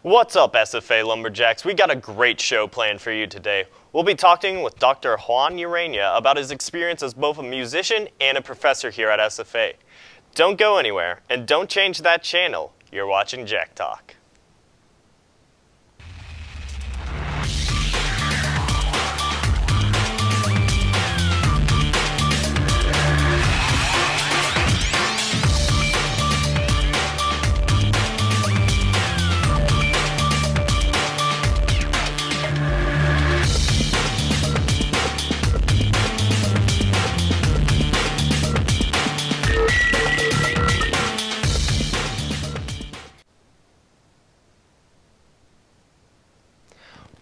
What's up, SFA Lumberjacks? We got a great show planned for you today. We'll be talking with Dr. Juan Urania about his experience as both a musician and a professor here at SFA. Don't go anywhere, and don't change that channel. You're watching JackTalk.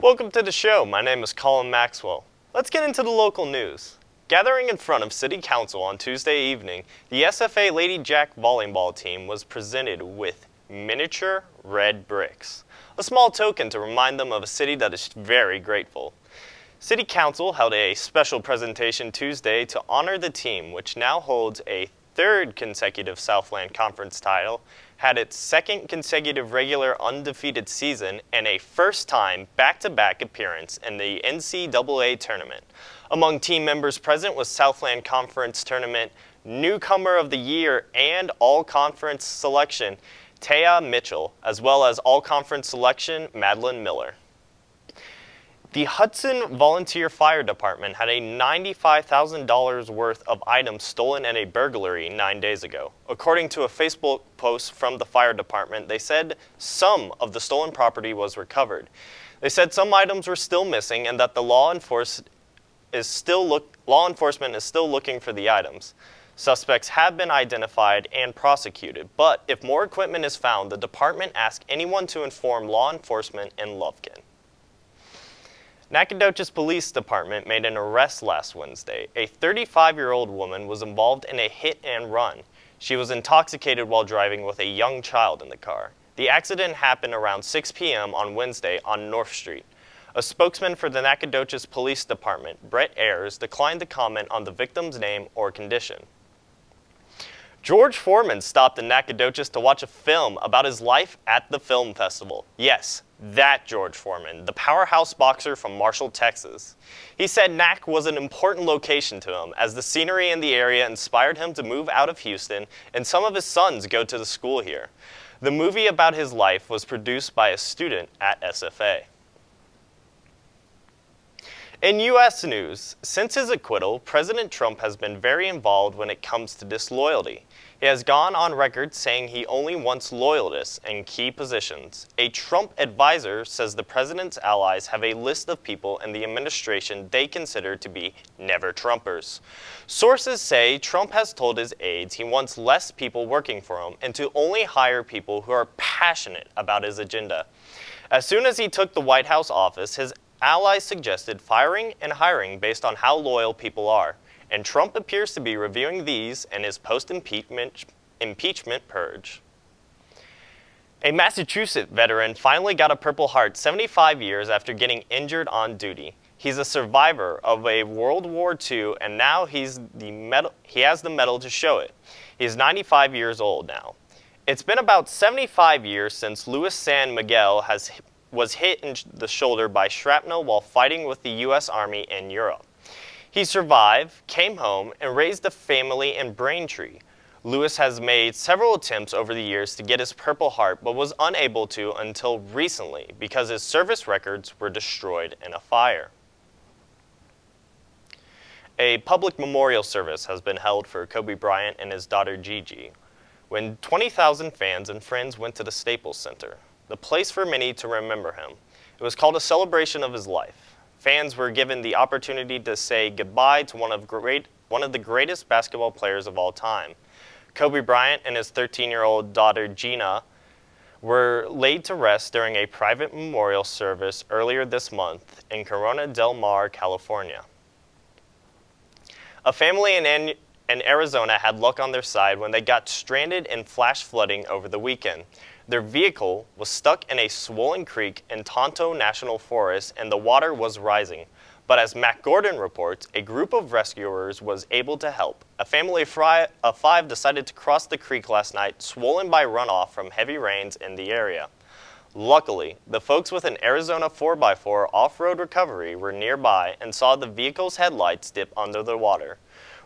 Welcome to the show. My name is Colin Maxwell. Let's get into the local news. Gathering in front of City Council on Tuesday evening, the SFA Lady Jack volleyball team was presented with miniature red bricks, a small token to remind them of a city that is very grateful. City Council held a special presentation Tuesday to honor the team, which now holds a third consecutive Southland Conference title, had its second consecutive regular undefeated season, and a first-time back-to-back appearance in the NCAA tournament. Among team members present was Southland Conference Tournament Newcomer of the Year and All-Conference Selection Taya Mitchell, as well as All-Conference Selection Madeline Miller. The Hudson Volunteer Fire Department had a $95,000 worth of items stolen in a burglary 9 days ago. According to a Facebook post from the fire department, they said some of the stolen property was recovered. They said some items were still missing and that the law enforcement is still looking for the items. Suspects have been identified and prosecuted, but if more equipment is found, the department asks anyone to inform law enforcement in Lufkin. Nacogdoches Police Department made an arrest last Wednesday. A 35-year-old woman was involved in a hit and run. She was intoxicated while driving with a young child in the car. The accident happened around 6 p.m. on Wednesday on North Street. A spokesman for the Nacogdoches Police Department, Brett Ayers, declined to comment on the victim's name or condition. George Foreman stopped in Nacogdoches to watch a film about his life at the film festival. Yes, that George Foreman, the powerhouse boxer from Marshall, Texas. He said Nac was an important location to him as the scenery in the area inspired him to move out of Houston and some of his sons go to the school here. The movie about his life was produced by a student at SFA. In U.S. news, since his acquittal, President Trump has been very involved when it comes to disloyalty. He has gone on record saying he only wants loyalists in key positions. A Trump advisor says the president's allies have a list of people in the administration they consider to be never-Trumpers. Sources say Trump has told his aides he wants less people working for him and to only hire people who are passionate about his agenda. As soon as he took the White House office, his allies suggested firing and hiring based on how loyal people are, and Trump appears to be reviewing these in his post-impeachment purge. A Massachusetts veteran finally got a Purple Heart 75 years after getting injured on duty. He's a survivor of a World War II, and now he has the medal to show it. He's 95 years old now. It's been about 75 years since Luis San Miguel was hit in the shoulder by shrapnel while fighting with the U.S. Army in Europe. He survived, came home, and raised a family in Braintree. Lewis has made several attempts over the years to get his Purple Heart, but was unable to until recently because his service records were destroyed in a fire. A public memorial service has been held for Kobe Bryant and his daughter Gigi, when 20,000 fans and friends went to the Staples Center, the place for many to remember him. It was called a celebration of his life. Fans were given the opportunity to say goodbye to one of the greatest basketball players of all time. Kobe Bryant and his 13-year-old daughter Gina were laid to rest during a private memorial service earlier this month in Corona del Mar, California. A family in Arizona had luck on their side when they got stranded in flash flooding over the weekend. Their vehicle was stuck in a swollen creek in Tonto National Forest and the water was rising. But as Matt Gordon reports, a group of rescuers was able to help. A family of five decided to cross the creek last night, swollen by runoff from heavy rains in the area. Luckily, the folks with an Arizona 4x4 off-road recovery were nearby and saw the vehicle's headlights dip under the water.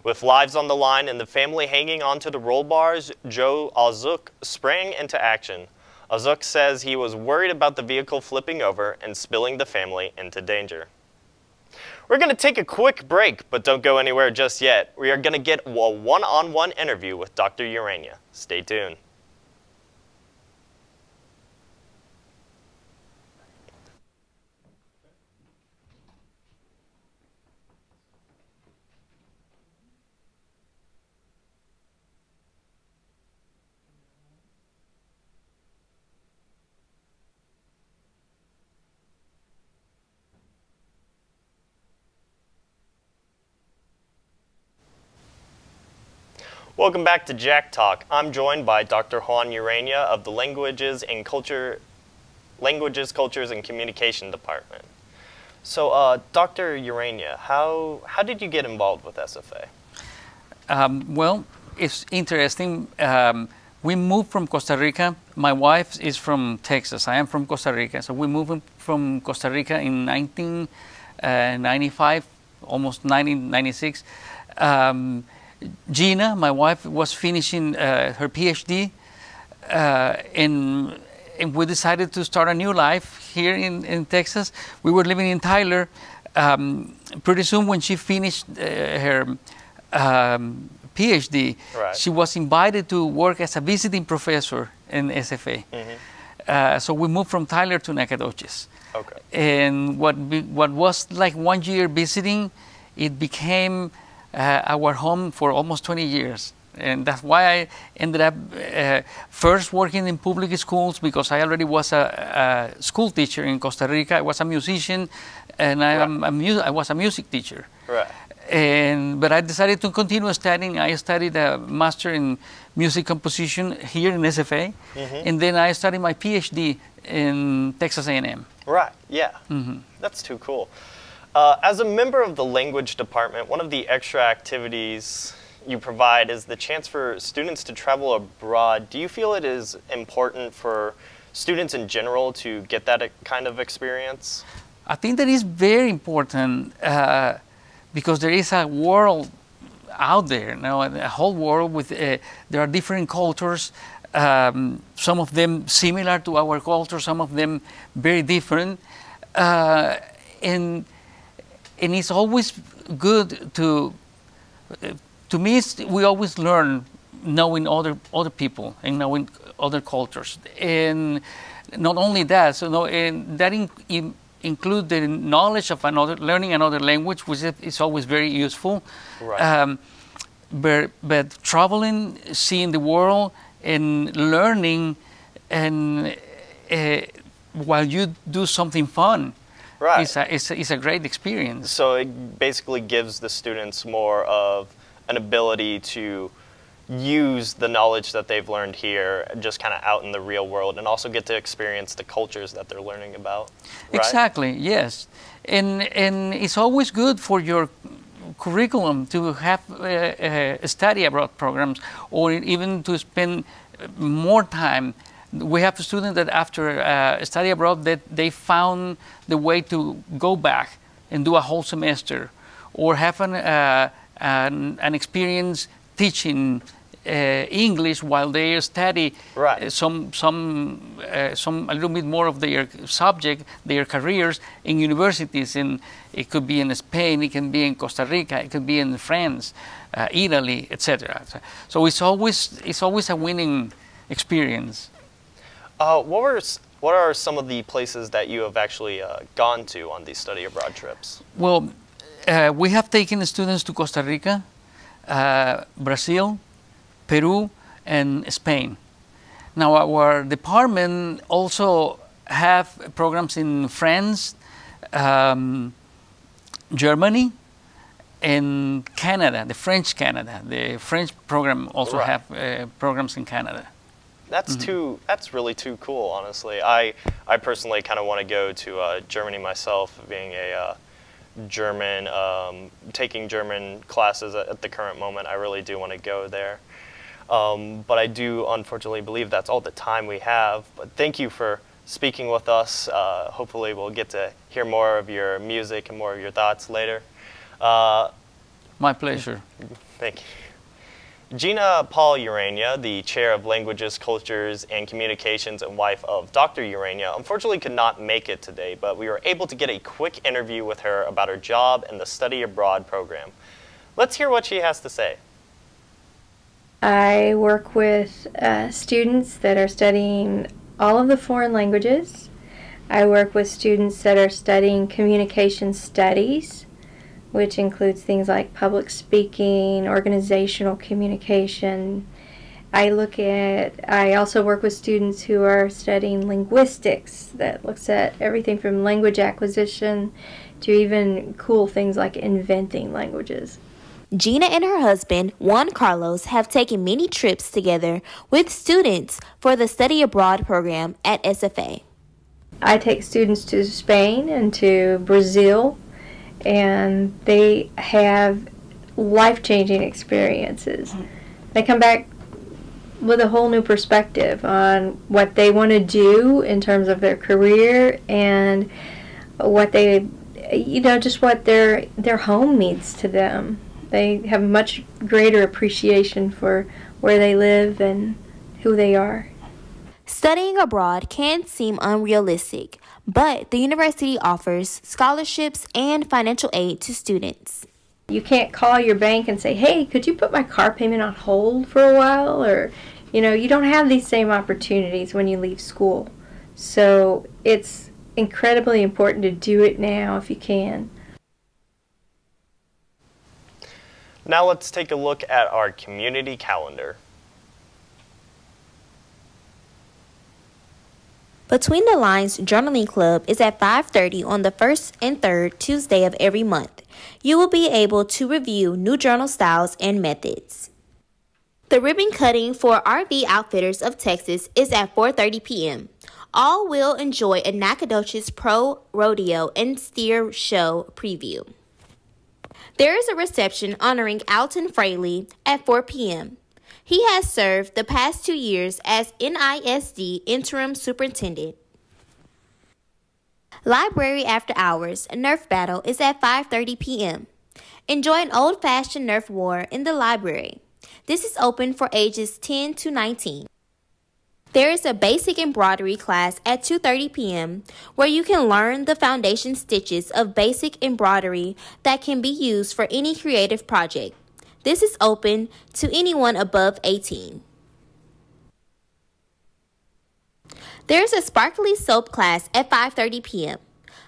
With lives on the line and the family hanging onto the roll bars, Joe Azuk sprang into action. Azuk says he was worried about the vehicle flipping over and spilling the family into danger. We're going to take a quick break, but don't go anywhere just yet. We are going to get a one-on-one interview with Dr. Urania. Stay tuned. Welcome back to JackTalk. I'm joined by Dr. Juan Urania of the Languages, Cultures, and Communication Department. So, Dr. Urania, how did you get involved with SFA? Well, it's interesting. We moved from Costa Rica. My wife is from Texas. I am from Costa Rica. So we moved from Costa Rica in 1995, almost 1996. Gina, my wife, was finishing her PhD, and we decided to start a new life here in Texas. We were living in Tyler. Pretty soon, when she finished her PhD, right, she was invited to work as a visiting professor in SFA. Mm-hmm. So we moved from Tyler to Nacogdoches. Okay. And what was like 1 year visiting, it became our home for almost 20 years. And that's why I ended up first working in public schools, because I already was a school teacher in Costa Rica. I was a musician, and I was a music teacher. Right. But I decided to continue studying. I studied a master in music composition here in SFA, mm-hmm, and then I studied my PhD in Texas A&M. Right, yeah. Mm-hmm. That's too cool. As a member of the language department, one of the extra activities you provide is the chance for students to travel abroad. Do you feel it is important for students in general to get that kind of experience? I think that is very important because there is a world out there, a whole world with, there are different cultures, some of them similar to our culture, some of them very different. And it's always good to me, we always learn knowing other people and knowing other cultures. And not only that, and that include the knowledge of learning another language, which is always very useful. Right. But traveling, seeing the world, and learning, and while you do something fun, right, it's a great experience. So it basically gives the students more of an ability to use the knowledge that they've learned here just kind of out in the real world, and also get to experience the cultures that they're learning about. Right? Exactly, yes. And it's always good for your curriculum to have study abroad programs, or even to spend more time. We have students that after study abroad, that they found the way to go back and do a whole semester, or have an experience teaching English while they study, right, some a little bit more of their subject, their careers in universities. And it could be in Spain, it can be in Costa Rica, it could be in France, Italy, etc. So it's always a winning experience. What are some of the places that you have actually gone to on these study abroad trips? Well, we have taken students to Costa Rica, Brazil, Peru, and Spain. Now, our department also have programs in France, Germany, and Canada, the French Canada. The French program also right, have programs in Canada. That's that's really too cool, honestly. I personally kind of want to go to Germany myself, being a German, taking German classes at the current moment. I really do want to go there. But I do unfortunately believe that's all the time we have. But thank you for speaking with us. Hopefully we'll get to hear more of your music and more of your thoughts later. My pleasure. Thank you. Gina Paul Urania, the chair of Languages, Cultures, and Communications and wife of Dr. Urania, unfortunately could not make it today, but we were able to get a quick interview with her about her job and the study abroad program. Let's hear what she has to say. I work with students that are studying all of the foreign languages. I work with students that are studying communication studies, which includes things like public speaking, organizational communication. I also work with students who are studying linguistics, that looks at everything from language acquisition to even cool things like inventing languages. Gina and her husband, Juan Carlos, have taken many trips together with students for the Study Abroad program at SFA. I take students to Spain and to Brazil, and they have life-changing experiences. They come back with a whole new perspective on what they want to do in terms of their career and what they, just what their home means to them. They have a much greater appreciation for where they live and who they are. Studying abroad can seem unrealistic, but the university offers scholarships and financial aid to students. You can't call your bank and say, hey, could you put my car payment on hold for a while? Or, you don't have these same opportunities when you leave school. So it's incredibly important to do it now if you can. Now let's take a look at our community calendar. Between the Lines Journaling Club is at 5:30 on the first and third Tuesday of every month. You will be able to review new journal styles and methods. The ribbon cutting for RV Outfitters of Texas is at 4:30 p.m. All will enjoy a Nacogdoches Pro Rodeo and Steer Show preview. There is a reception honoring Alton Fraley at 4 p.m. He has served the past 2 years as NISD Interim Superintendent. Library After Hours Nerf Battle is at 5:30 p.m. Enjoy an old-fashioned Nerf war in the library. This is open for ages 10 to 19. There is a basic embroidery class at 2:30 p.m. where you can learn the foundation stitches of basic embroidery that can be used for any creative project. This is open to anyone above 18. There is a sparkly soap class at 5:30 p.m.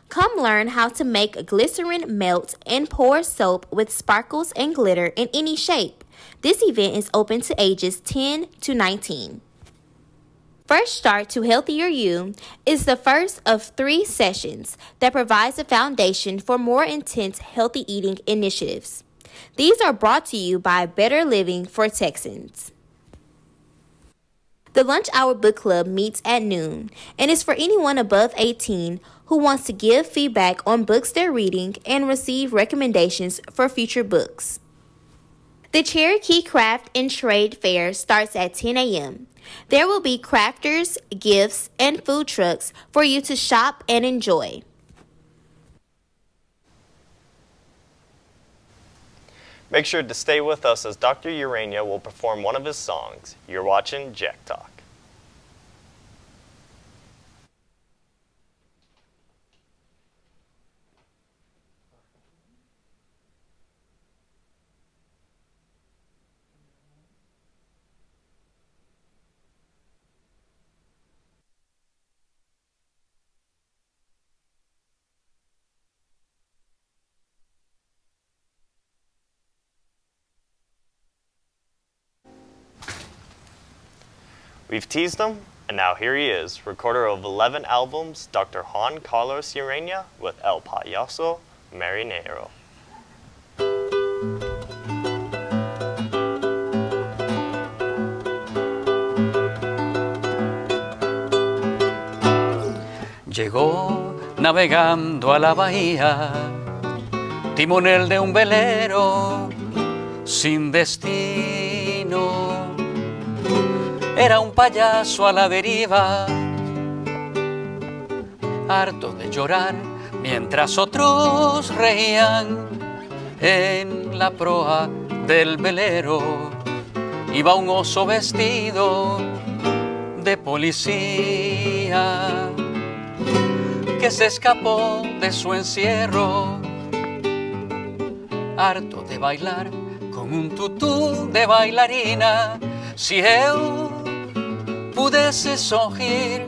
Come learn how to make glycerin melt and pour soap with sparkles and glitter in any shape. This event is open to ages 10 to 19. First Start to Healthier You is the first of 3 sessions that provides a foundation for more intense healthy eating initiatives. These are brought to you by Better Living for Texans. The Lunch Hour Book Club meets at noon and is for anyone above 18 who wants to give feedback on books they're reading and receive recommendations for future books. The Cherokee Craft and Trade Fair starts at 10 a.m. There will be crafters, gifts, and food trucks for you to shop and enjoy. Make sure to stay with us as Dr. Urania will perform one of his songs. You're watching JackTalk. We've teased him, and now here he is, recorder of 11 albums, Dr. Juan Carlos Urania with El Payaso Marinero. Llegó navegando a la bahía, timonel de un velero sin destino. Era un payaso a la deriva, harto de llorar, mientras otros reían. En la proa del velero iba un oso vestido de policía que se escapó de su encierro, harto de bailar con un tutú de bailarina. Si él pudesse sorrir,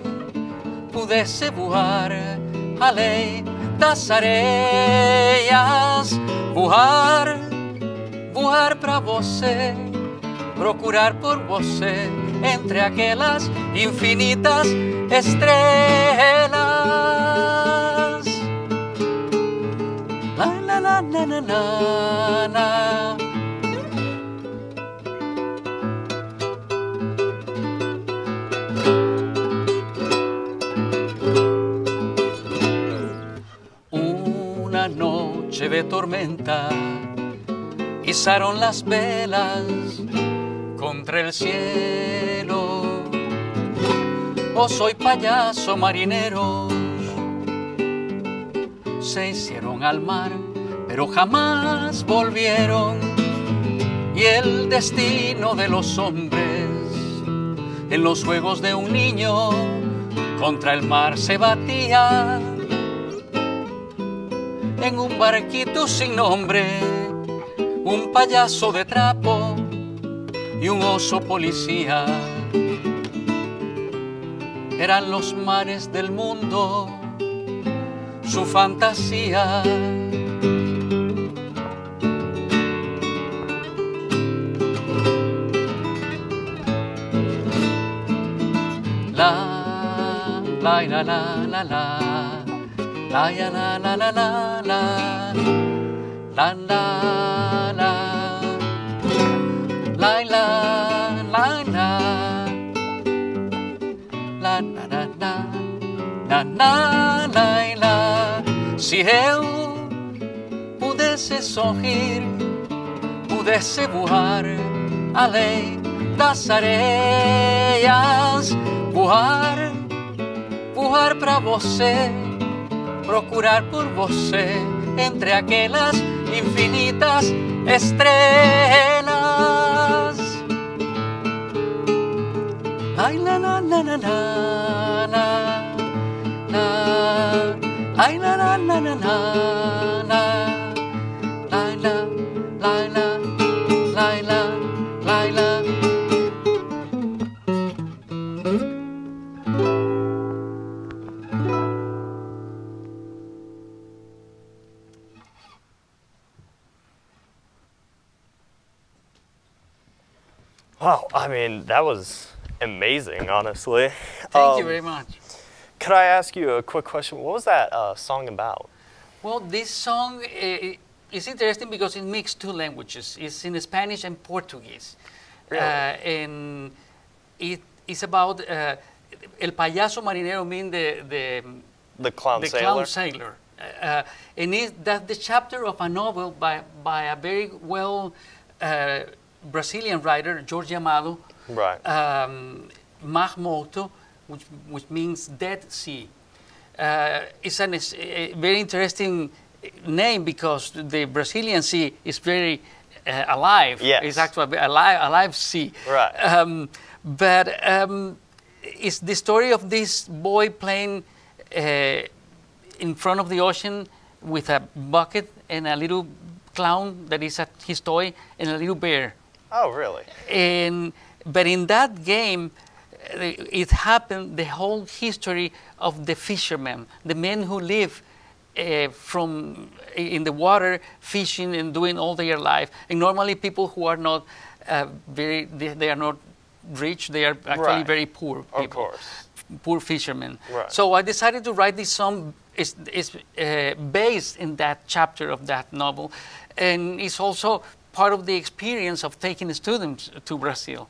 pudesse voar além das areias, voar, voar pra você, procurar por você entre aquelas infinitas estrelas. La la la na na na na. Una noche de tormenta izaron las velas contra el cielo. Oso y payaso marineros se hicieron al mar, pero jamás volvieron. Y el destino de los hombres en los juegos de un niño contra el mar se batía. En un barquito sin nombre, un payaso de trapo y un oso policía. Eran los mares del mundo, su fantasía. La la la la la la. La la la la la la la la la la la la la la la la la. Si él pudesse sorrir, pudesse voar além das areias, voar, voar pra você, procurar por você entre aquelas infinitas estrelas. Ay la la la la la la la. Ay la la la la la la. La la la la la la la. Wow, I mean, that was amazing, honestly. Thank you very much. Could I ask you a quick question? What was that song about? Well, this song is interesting because it mixes two languages. It's in Spanish and Portuguese. Really? And it is about El Payaso Marinero, mean The clown the sailor? clown sailor. And that's the chapter of a novel by a very well Brazilian writer, Jorge Amado, Right. Mar Morto, which means Dead Sea. It's a very interesting name because the Brazilian sea is very alive. Yes. It's actually a live sea. Right. But it's the story of this boy playing in front of the ocean with a bucket and a little clown that is his toy and a little bear. Oh, really? But in that game, it happened the whole history of the fishermen, the men who live in the water, fishing and doing all their life. And normally people who are not they are not rich, they are actually Right. very poor people. Of course. Poor fishermen. Right. So I decided to write this song. It's based in that chapter of that novel, and it's also part of the experience of taking students to Brazil,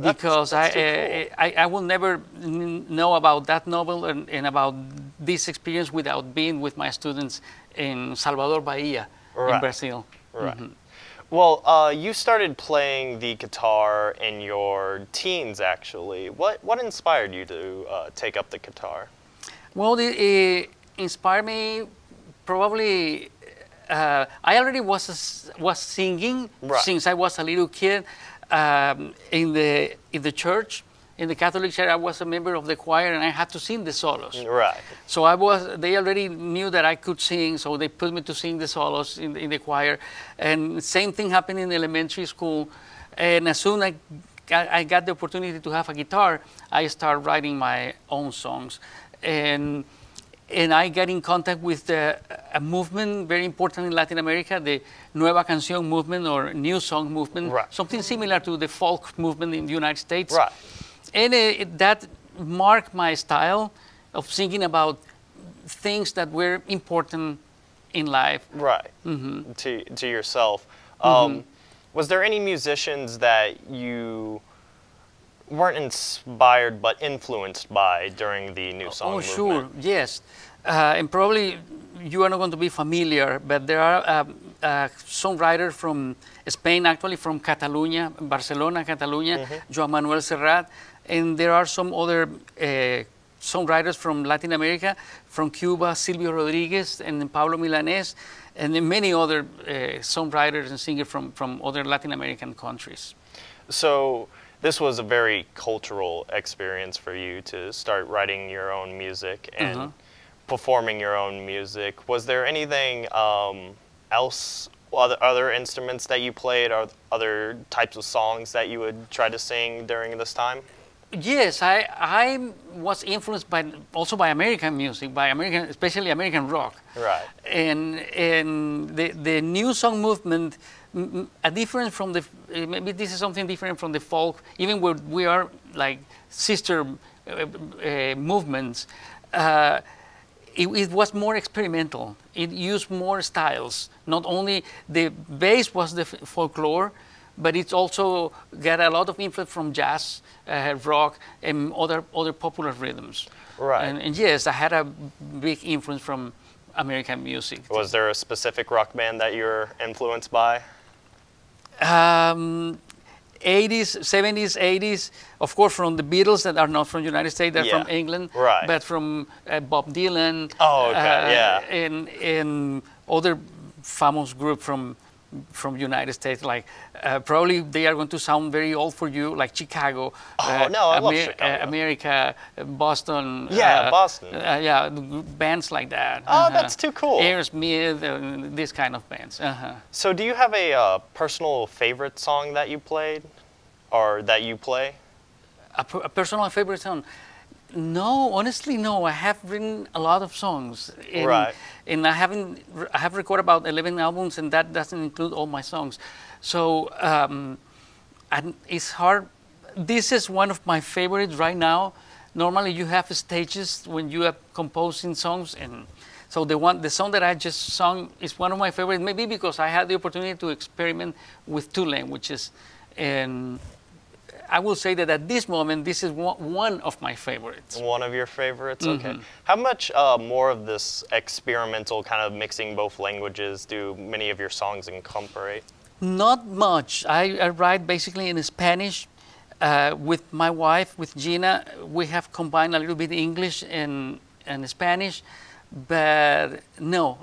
because that's too cool. I will never know about that novel and about this experience without being with my students in Salvador Bahia in Right. Brazil. Right. Well, you started playing the guitar in your teens, actually. What inspired you to take up the guitar? Well, it inspired me probably. I already was singing since I was a little kid in the church. In the Catholic Church, I was a member of the choir, and I had to sing the solos. Right. So they already knew that I could sing, so they put me to sing the solos in the choir. And same thing happened in elementary school. And as soon as I got the opportunity to have a guitar, I started writing my own songs. And I got in contact with a movement very important in Latin America, the Nueva Canción movement or New Song movement, something similar to the folk movement in the United States. Right. And that marked my style of singing about things that were important in life. Right. Mm-hmm. To yourself. Was there any musicians that you weren't inspired but influenced by during the New Song movement? Sure, yes. And probably you are not going to be familiar, but there are songwriters from Spain, actually from Catalonia, Barcelona, Catalonia, Joan Manuel Serrat, and there are some other songwriters from Latin America, from Cuba, Silvio Rodriguez and Pablo Milanés, and then many other songwriters and singers from other Latin American countries. So this was a very cultural experience for you to start writing your own music and performing your own music. Was there anything else, other instruments that you played, or other types of songs that you would try to sing during this time? Yes, I was influenced also by American music, especially American rock. Right. And the New Song movement, a difference from maybe this is something different from the folk, even where we are like sister movements. It was more experimental. It used more styles. Not only the base was the folklore, but it's also got a lot of influence from jazz, rock, and other popular rhythms. Right. And yes, I had a big influence from American music. Was there a specific rock band that you were influenced by? 80s, 70s, 80s, of course from the Beatles that are not from the United States, they're from England, but from Bob Dylan, and other famous group from United States, like probably they are going to sound very old for you, like Chicago. I love Chicago. America, Boston. Boston. Bands like that. Oh, that's too cool. Aerosmith, this kind of bands. So do you have a personal favorite song that you played, or that you play? A personal favorite song? No, honestly, no. I have written a lot of songs, and I have recorded about 11 albums, and that doesn't include all my songs. So it's hard. This is one of my favorites right now. Normally, you have stages when you are composing songs, and so the song that I just sung is one of my favorites. Maybe because I had the opportunity to experiment with 2 languages, and I will say that at this moment, this is one of my favorites. One of your favorites? Okay. How much more of this experimental kind of mixing both languages do many of your songs incorporate? Not much. I write basically in Spanish. With my wife, with Gina, we have combined a little bit English and Spanish, but no,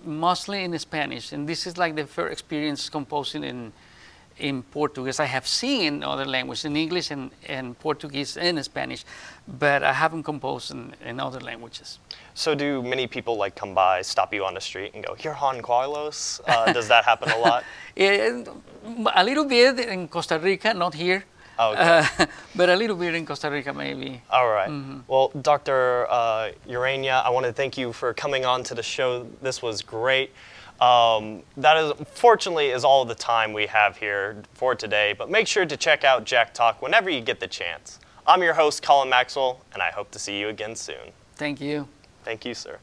mostly in Spanish. And this is like the first experience composing in Portuguese. I have seen in other languages, in English and Portuguese and Spanish, but I haven't composed in other languages. So do many people like come by, stop you on the street and go, "You're Juan Carlos"? Does that happen a lot? A little bit in Costa Rica, not here. Okay. But a little bit in Costa Rica, maybe. All right. Well, Dr. Urania, I want to thank you for coming on to the show. This was great. That fortunately is all the time we have here for today, but make sure to check out JackTalk whenever you get the chance. I'm your host, Colin Maxwell, and I hope to see you again soon. Thank you. Thank you, sir.